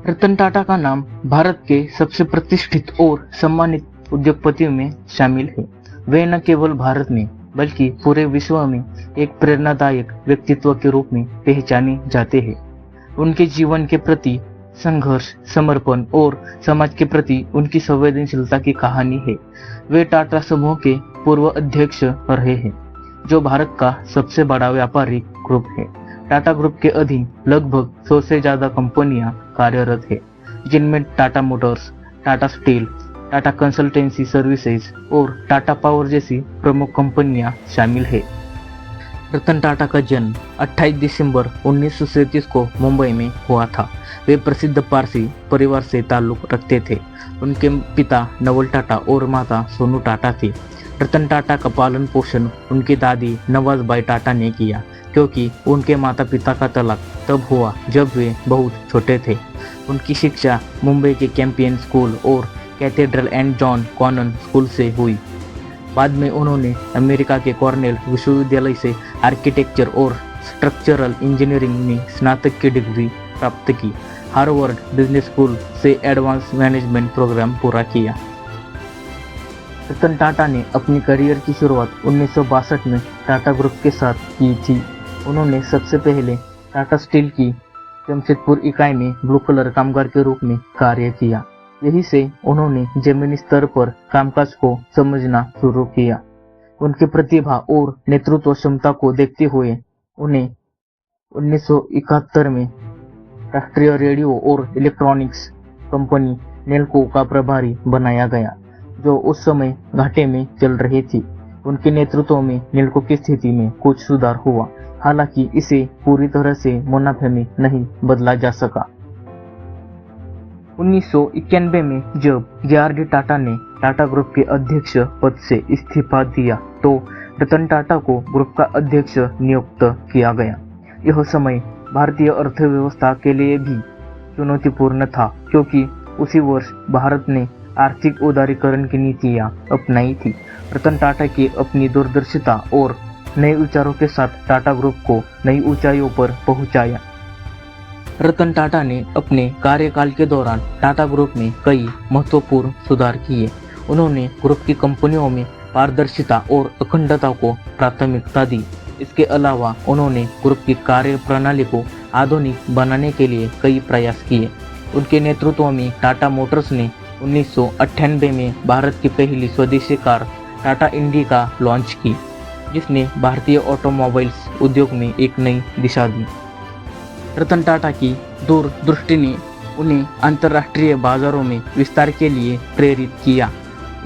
रतन टाटा का नाम भारत के सबसे प्रतिष्ठित और सम्मानित उद्योगपतियों में शामिल है। वे न केवल भारत में बल्कि पूरे विश्व में एक प्रेरणादायक व्यक्तित्व के रूप में पहचाने जाते हैं। उनके जीवन के प्रति संघर्ष, समर्पण और समाज के प्रति उनकी संवेदनशीलता की कहानी है। वे टाटा समूह के पूर्व अध्यक्ष रहे हैं, जो भारत का सबसे बड़ा व्यापारिक ग्रुप है। टाटा ग्रुप के अधीन लगभग 100 से ज्यादा कंपनियां कार्यरत है, जिनमें Tata Motors, Tata steel, Tata consultancy services और टाटा पावर जैसी प्रमुख कंपनियां शामिल है। रतन टाटा का जन्म 28 दिसंबर 1937 को मुंबई में हुआ था। वे प्रसिद्ध पारसी परिवार से ताल्लुक रखते थे। उनके पिता नवल टाटा और माता सोनू टाटा थी। रतन टाटा का पालन पोषण उनकी दादी नवाजबाई टाटा ने किया, क्योंकि उनके माता पिता का तलाक तब हुआ जब वे बहुत छोटे थे। उनकी शिक्षा मुंबई के कैंपियन स्कूल और Cathedral and John Connon School से हुई। बाद में उन्होंने अमेरिका के कॉर्नेल विश्वविद्यालय से आर्किटेक्चर और स्ट्रक्चरल इंजीनियरिंग में स्नातक की डिग्री प्राप्त की। हार्वर्ड बिजनेस स्कूल से एडवांस मैनेजमेंट प्रोग्राम पूरा किया। रतन टाटा ने अपनी करियर की शुरुआत 1962 में टाटा ग्रुप के साथ की थी। उन्होंने सबसे पहले टाटा स्टील की जमशेदपुर इकाई में ब्लू कलर कामगार के रूप में कार्य किया। यहीं से उन्होंने जमीनी स्तर पर कामकाज को समझना शुरू किया। उनकी प्रतिभा और नेतृत्व क्षमता को देखते हुए उन्हें 1971 में राष्ट्रीय रेडियो और इलेक्ट्रॉनिक्स कंपनी नेल्को का प्रभारी बनाया गया, जो उस समय घाटे में चल रही थी। उनके नेतृत्व में नेल्को की स्थिति में कुछ सुधार हुआ, हालांकि इसे पूरी तरह से मुनाफे में नहीं बदला जा सका। 1991 में जब जे.आर.डी. टाटा ने टाटा ग्रुप के अध्यक्ष पद से इस्तीफा दिया, तो रतन टाटा को ग्रुप का अध्यक्ष नियुक्त किया गया। यह समय भारतीय अर्थव्यवस्था के लिए भी चुनौतीपूर्ण था, क्योंकि उसी वर्ष भारत ने आर्थिक उदारीकरण की नीतियां अपनाई थी। रतन टाटा की अपनी दूरदर्शिता और नए विचारों के साथ टाटा ग्रुप को नई ऊंचाइयों पर पहुंचाया। रतन टाटा ने अपने कार्यकाल के दौरान टाटा ग्रुप में कई महत्वपूर्ण सुधार किए। उन्होंने ग्रुप की कंपनियों में पारदर्शिता और अखंडता को प्राथमिकता दी। इसके अलावा उन्होंने ग्रुप की कार्य प्रणाली को आधुनिक बनाने के लिए कई प्रयास किए। उनके नेतृत्व में टाटा मोटर्स ने 1998 में भारत की पहली स्वदेशी कार टाटा इंडिका लॉन्च की, जिसने भारतीय ऑटोमोबाइल्स उद्योग में एक नई दिशा दी। रतन टाटा की दूरदृष्टि ने उन्हें अंतर्राष्ट्रीय बाजारों में विस्तार के लिए प्रेरित किया।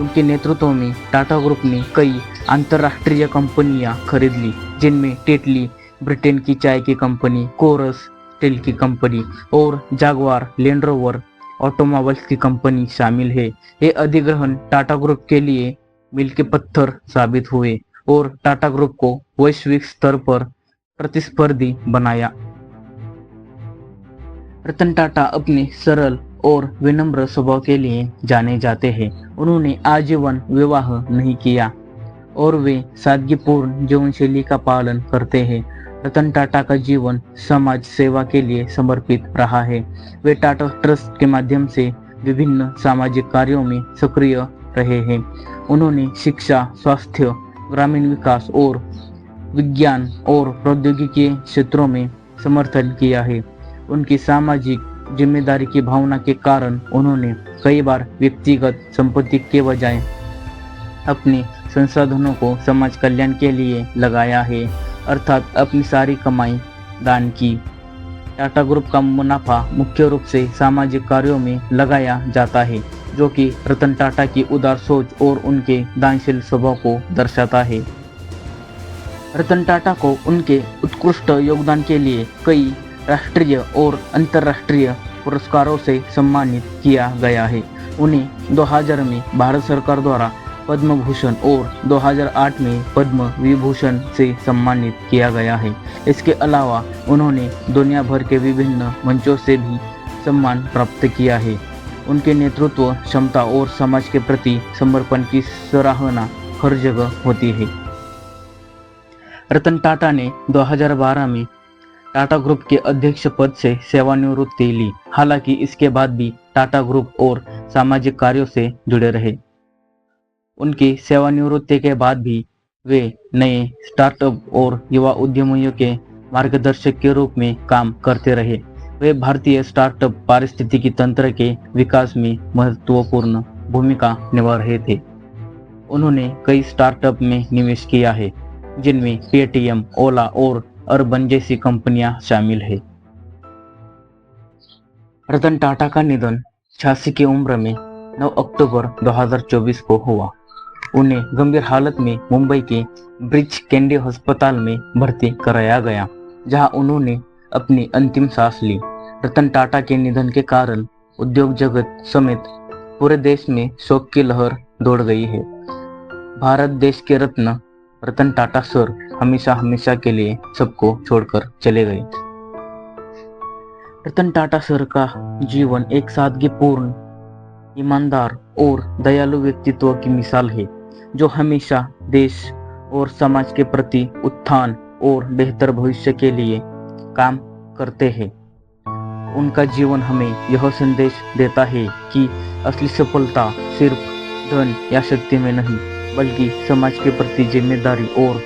उनके नेतृत्व में टाटा ग्रुप ने कई अंतर्राष्ट्रीय कंपनियां खरीद ली, जिनमें टेटली ब्रिटेन की चाय की कंपनी, कोरस स्टील की कंपनी और जागवार लैंड रोवर ऑटोमोबाइल्स की कंपनी शामिल है। ये अधिग्रहण टाटा ग्रुप के लिए मील के पत्थर साबित हुए और टाटा ग्रुप को वैश्विक स्तर पर प्रतिस्पर्धी बनाया। रतन टाटा अपने सरल और विनम्र स्वभाव के लिए जाने जाते हैं। उन्होंने आजीवन विवाह नहीं किया और वे सादगीपूर्ण जीवनशैली का पालन करते हैं। रतन टाटा का जीवन समाज सेवा के लिए समर्पित रहा है। वे टाटा ट्रस्ट के माध्यम से विभिन्न सामाजिक कार्यों में सक्रिय रहे हैं। उन्होंने शिक्षा, स्वास्थ्य, ग्रामीण विकास और विज्ञान और प्रौद्योगिकी के क्षेत्रों में समर्थन किया है। उनकी सामाजिक जिम्मेदारी की भावना के कारण उन्होंने कई बार व्यक्तिगत संपत्ति के बजाय अपने संसाधनों को समाज कल्याण के लिए लगाया है, अर्थात अपनी सारी कमाई दान की। टाटा ग्रुप का मुनाफा मुख्य रूप से सामाजिक कार्यों में लगाया जाता है, जो कि रतन टाटा की उदार सोच और उनके दानशील स्वभाव को दर्शाता है। रतन टाटा को उनके उत्कृष्ट योगदान के लिए कई राष्ट्रीय और अंतर्राष्ट्रीय पुरस्कारों से सम्मानित किया गया है। उन्हें 2000 में भारत सरकार द्वारा पद्म भूषण और 2008 में पद्म विभूषण से सम्मानित किया गया है। इसके अलावा उन्होंने दुनिया भर के विभिन्न मंचों से भी सम्मान प्राप्त किया है। उनके नेतृत्व क्षमता और समाज के प्रति समर्पण की सराहना हर जगह होती है। रतन टाटा ने 2012 में टाटा ग्रुप के अध्यक्ष पद से सेवानिवृत्ति ली। हालांकि इसके बाद भी टाटा ग्रुप और सामाजिक कार्यों से जुड़े रहे। उनकी सेवानिवृत्ति के बाद भी वे नए स्टार्टअप और युवा उद्यमियों के मार्गदर्शक के रूप में काम करते रहे। वे भारतीय स्टार्टअप पारिस्थितिकी तंत्र के विकास में महत्वपूर्ण भूमिका निभा रहे थे। उन्होंने कई स्टार्टअप में निवेश किया है, जिनमें पेटीएम, ओला और अर्बन जैसी कंपनियां शामिल है। रतन टाटा का निधन 86 की उम्र में 9 अक्टूबर 2024 को हुआ। उन्हें गंभीर हालत में मुंबई के ब्रीच कैंडी अस्पताल में भर्ती कराया गया, जहां उन्होंने अपनी अंतिम सांस ली। रतन टाटा के निधन के कारण उद्योग जगत समेत पूरे देश में शोक की लहर दौड़ गई है। भारत देश के रत्न रतन टाटा सर हमेशा हमेशा के लिए सबको छोड़कर चले गए। रतन टाटा सर का जीवन एक सादगीपूर्ण, ईमानदार और दयालु व्यक्तित्व की मिसाल है, जो हमेशा देश और समाज के प्रति उत्थान और बेहतर भविष्य के लिए काम करते हैं। उनका जीवन हमें यह संदेश देता है कि असली सफलता सिर्फ धन या शक्ति में नहीं, बल्कि समाज के प्रति जिम्मेदारी और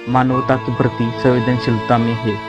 मानवता के प्रति संवेदनशीलता में है।